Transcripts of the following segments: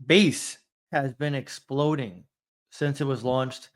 Base has been exploding since it was launched.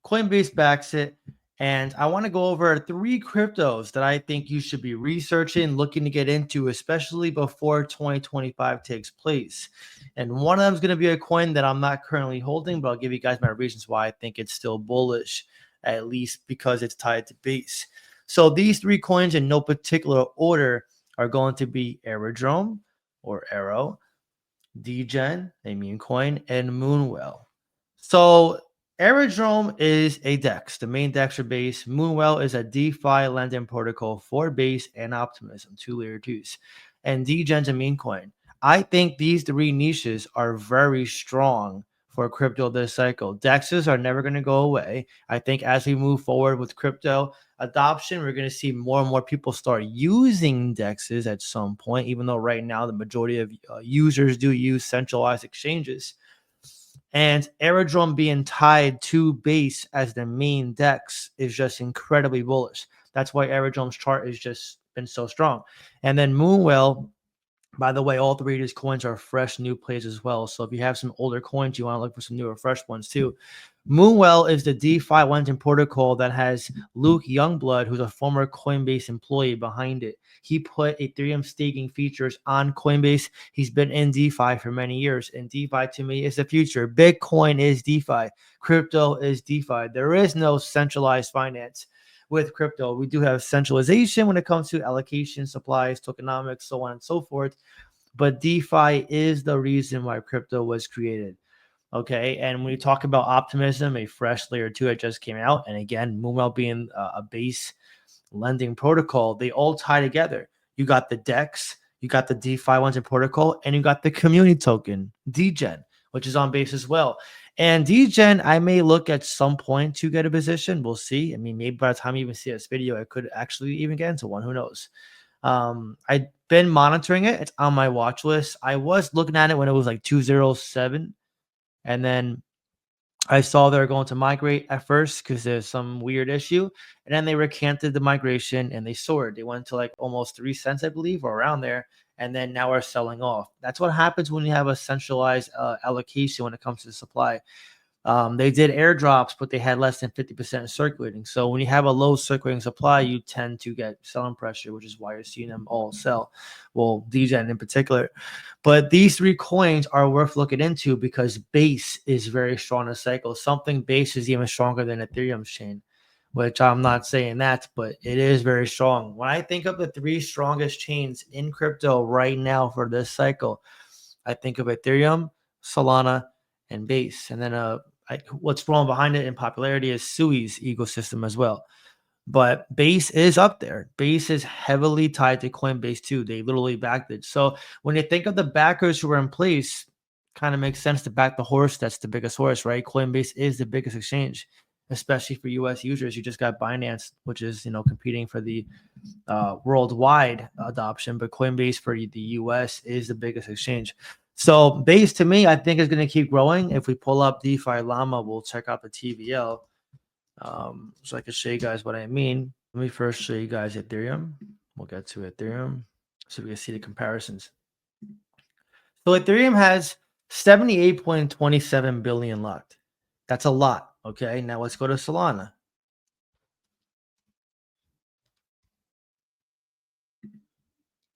Coinbase backs it. And I want to go over 3 cryptos that I think you should be researching, looking to get into, especially before 2025 takes place. And one of them is going to be a coin that I'm not currently holding, but I'll give you guys my reasons why I think it's still bullish, at least because it's tied to Base. So these 3 coins in no particular order are going to be Aerodrome or Arrow, Degen, a meme coin, and Moonwell. So Aerodrome is a DEX, the main DEX for Base. Moonwell is a DeFi lending protocol for Base and Optimism, 2 layer 2s. And Degen's a meme coin. I think these 3 niches are very strong for crypto this cycle. DEXs are never going to go away. I think as we move forward with crypto adoption, we're going to see more and more people start using DEXs at some point, even though right now the majority of users do use centralized exchanges. And Aerodrome being tied to Base as the main DEX is just incredibly bullish. That's why Aerodrome's chart has just been so strong. And then Moonwell, by the way, all 3 of these coins are fresh new plays as well. So if you have some older coins, you want to look for some newer, fresh ones too. Moonwell is the DeFi lending protocol that has Luke Youngblood, who's a former Coinbase employee, behind it. He put Ethereum staking features on Coinbase. He's been in DeFi for many years, and DeFi to me is the future. Bitcoin is DeFi. Crypto is DeFi. There is no centralized finance with crypto. We do have centralization when it comes to allocation, supplies, tokenomics, so on and so forth. But DeFi is the reason why crypto was created. Okay. And when you talk about Optimism, a fresh layer 2 that just came out, and again, Moonwell being a base lending protocol, they all tie together. You got the DEX, you got the DeFi ones in protocol, and you got the community token, Degen, which is on base as well. And Degen, I may look at some point to get a position. We'll see. I mean, maybe by the time you even see this video, I could actually even get into one. Who knows? I've been monitoring it. It's on my watch list. I was looking at it when it was like 207. And then I saw they were going to migrate at first because there's some weird issue. And then they recanted the migration and they soared. They went to like almost 3 cents, I believe, or around there. And then now are selling off. That's what happens when you have a centralized allocation when it comes to supply. They did airdrops, but they had less than 50% circulating. So when you have a low circulating supply, you tend to get selling pressure, which is why you're seeing them all sell. Well, Degen in particular. But these 3 coins are worth looking into because Base is very strong in a cycle. Something Base is even stronger than Ethereum's chain, which I'm not saying that, but it is very strong. When I think of the 3 strongest chains in crypto right now for this cycle, I think of Ethereum, Solana, and Base. And then what's growing behind it in popularity is Sui's ecosystem as well. But Base is up there. Base is heavily tied to Coinbase too. They literally backed it. So when you think of the backers who are in place, kind of makes sense to back the horse that's the biggest horse, right? Coinbase is the biggest exchange, especially for US users. You just got Binance, which is competing for the worldwide adoption, but Coinbase for the US is the biggest exchange. So Base to me, I think is going to keep growing. If we pull up DeFi Llama, we'll check out the TVL. So I can show you guys what I mean. Let me first show you guys Ethereum. We'll get to Ethereum so we can see the comparisons. So Ethereum has 78.27 billion locked. That's a lot. Okay, now let's go to Solana.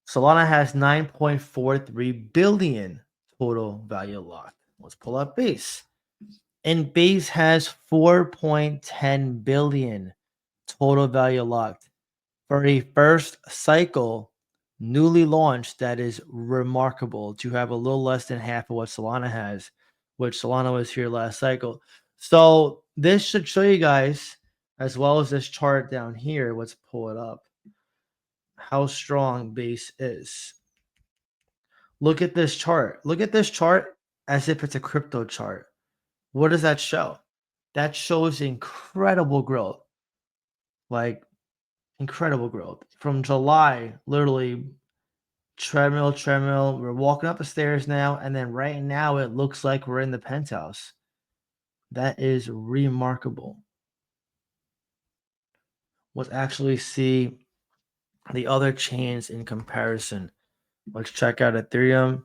Solana has 9.43 billion total value locked. Let's pull up Base. And Base has 4.10 billion total value locked. For a first cycle, newly launched, that is remarkable to have a little less than half of what Solana has, which Solana was here last cycle. So this should show you guys, as well as this chart down here, let's pull it up, how strong Base is. Look at this chart. Look at this chart as if it's a crypto chart. What does that show? That shows incredible growth. Like incredible growth. From July, literally treadmill. We're walking up the stairs now, and then right now it looks like we're in the penthouse. That is remarkable. Let's actually see the other chains in comparison. Let's check out Ethereum.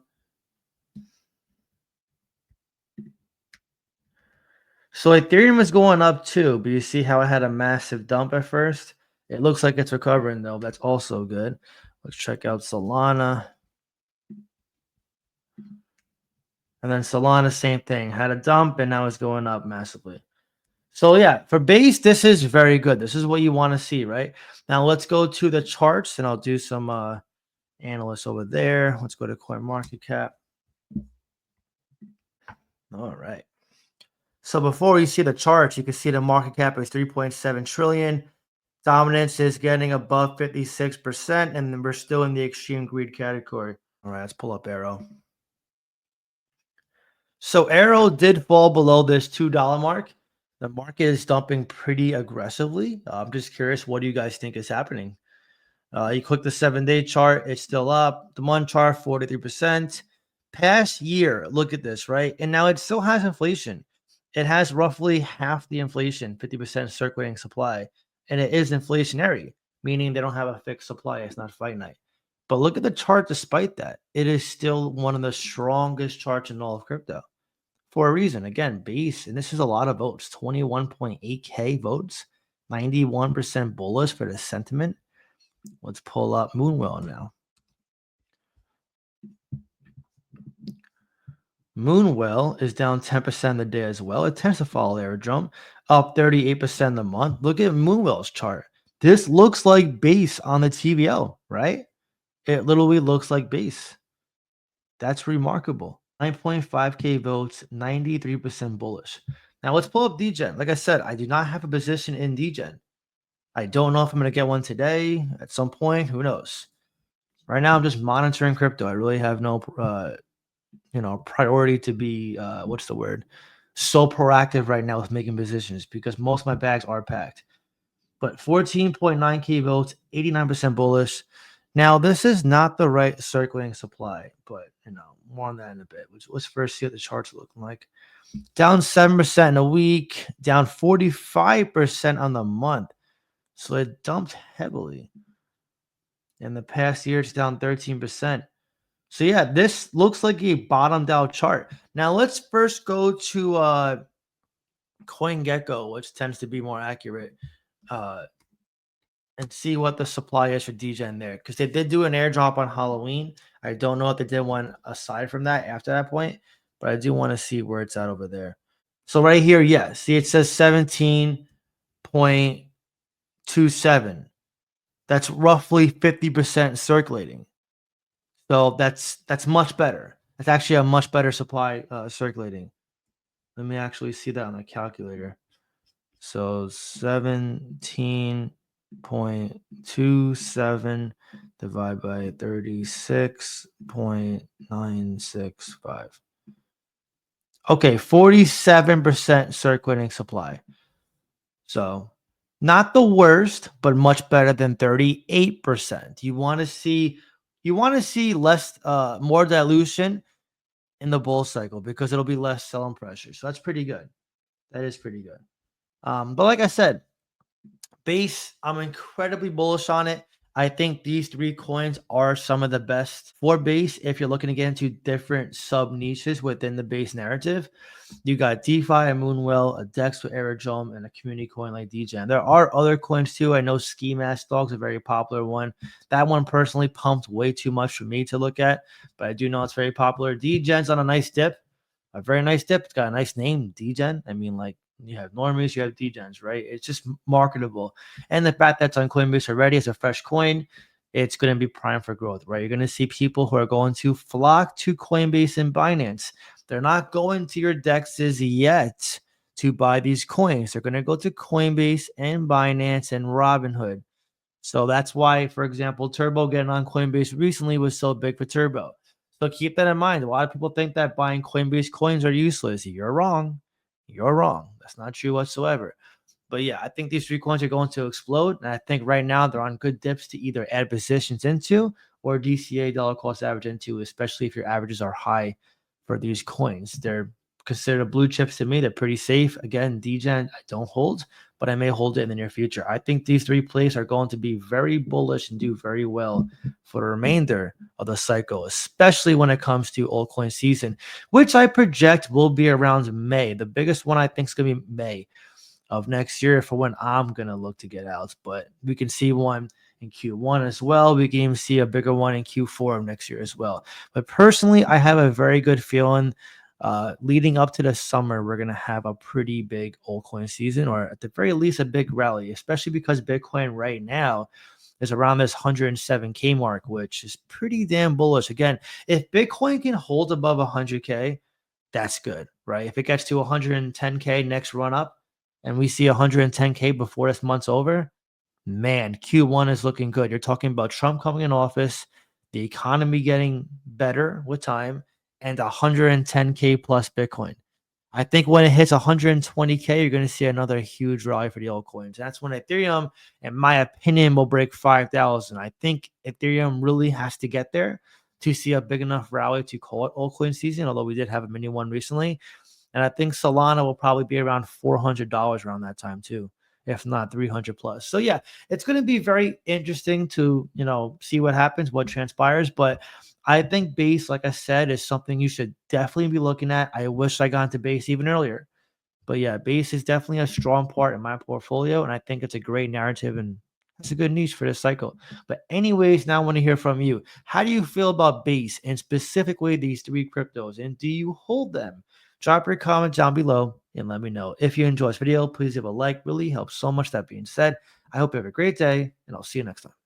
So Ethereum is going up too, but you see how it had a massive dump at first? It looks like it's recovering though. That's also good. Let's check out Solana. And then Solana, same thing. Had a dump and now it's going up massively. So yeah, for base, this is very good. This is what you want to see, right? Now let's go to the charts and I'll do some analysts over there. Let's go to CoinMarketCap. All right. So before you see the charts, you can see the market cap is 3.7 trillion. Dominance is getting above 56%, and then we're still in the extreme greed category. All right, let's pull up Arrow. So Arrow did fall below this $2 mark. The market is dumping pretty aggressively. I'm just curious, what do you guys think is happening? You click the 7-day chart, it's still up. The month chart, 43%. Past year, look at this, right? And now it still has inflation. It has roughly half the inflation, 50% circulating supply. And it is inflationary, meaning they don't have a fixed supply. It's not finite. But look at the chart despite that. It is still one of the strongest charts in all of crypto for a reason. Again, base, and this is a lot of votes, 21.8K votes, 91% bullish for the sentiment. Let's pull up Moonwell now. Moonwell is down 10% the day as well. It tends to follow their jump, up 38% the month. Look at Moonwell's chart. This looks like base on the TVL, right? It literally looks like base. That's remarkable. 9.5K votes, 93% bullish. Now let's pull up DGen. Like I said, I do not have a position in DGen. I don't know if I'm going to get one today at some point. Who knows? Right now, I'm just monitoring crypto. I really have no, priority to be, what's the word? So proactive right now with making positions because most of my bags are packed. But 14.9K votes, 89% bullish. Now, this is not the right circulating supply, but, more on that in a bit. Let's first see what the charts are looking like. Down 7% in a week, down 45% on the month. So it dumped heavily. In the past year, it's down 13%. So yeah, this looks like a bottomed out chart. Now let's first go to CoinGecko, which tends to be more accurate, and see what the supply is for DGen there. Because they did do an airdrop on Halloween. I don't know if they did one aside from that after that point, but I do want to see where it's at over there. So right here, yeah, see it says 17.27. That's roughly 50% circulating. So that's much better. That's actually a much better supply circulating. Let me actually see that on a calculator. So 17.27 divided by 36.965. Okay, 47% circulating supply. So not the worst, but much better than 38%. You want to see less more dilution in the bull cycle because it'll be less selling pressure. So that's pretty good. That is pretty good. But like I said, base, I'm incredibly bullish on it. I think these three coins are some of the best for base if you're looking to get into different sub niches within the base narrative. You got DeFi, a Moonwell, a DEX with Aerodrome, and a community coin like DGen. There are other coins too. I know Ski Mask Dog's a very popular one. That one personally pumped way too much for me to look at, but I do know it's very popular. DGen's on a nice dip, a very nice dip. It's got a nice name, DGen. I mean, like, you have normies, you have DGens, right? It's just marketable. And the fact that's on Coinbase already as a fresh coin, it's going to be prime for growth, right? You're going to see people who are going to flock to Coinbase and Binance. They're not going to your DEXs yet to buy these coins. They're going to go to Coinbase and Binance and Robinhood. So that's why, for example, Turbo getting on Coinbase recently was so big for Turbo. So keep that in mind. A lot of people think that buying Coinbase coins are useless. You're wrong. You're wrong. That's not true whatsoever. But yeah, I think these three coins are going to explode. And I think right now they're on good dips to either add positions into or DCA dollar cost average into, especially if your averages are high for these coins. They're considered blue chips to me. They're pretty safe. Again, DGen, I don't hold, but I may hold it in the near future. I think these three plays are going to be very bullish and do very well for the remainder of the cycle, especially when it comes to altcoin season, which I project will be around May. The biggest one I think is going to be May of next year for when I'm going to look to get out. But we can see one in Q1 as well. We can even see a bigger one in Q4 of next year as well. But personally, I have a very good feeling leading up to the summer, we're going to have a pretty big altcoin season, or at the very least, a big rally, especially because Bitcoin right now is around this 107K mark, which is pretty damn bullish. Again, if Bitcoin can hold above 100K, that's good, right? If it gets to 110K next run up and we see 110K before this month's over, man, Q1 is looking good. You're talking about Trump coming in office, the economy getting better with time, and 110K plus Bitcoin. I think when it hits 120K, you're going to see another huge rally for the altcoins. That's when Ethereum, in my opinion, will break 5,000. I think Ethereum really has to get there to see a big enough rally to call it altcoin season, although we did have a mini one recently. And I think Solana will probably be around $400 around that time too, if not 300 plus. So yeah, it's going to be very interesting to, see what happens, what transpires. But I think base, like I said, is something you should definitely be looking at. I wish I got into base even earlier. But yeah, base is definitely a strong part in my portfolio, and I think it's a great narrative and it's a good niche for this cycle. But anyways, now I want to hear from you. How do you feel about base and specifically these three cryptos, and do you hold them? Drop your comment down below and let me know. If you enjoyed this video, please give a like. Really helps so much. That being said, I hope you have a great day, and I'll see you next time.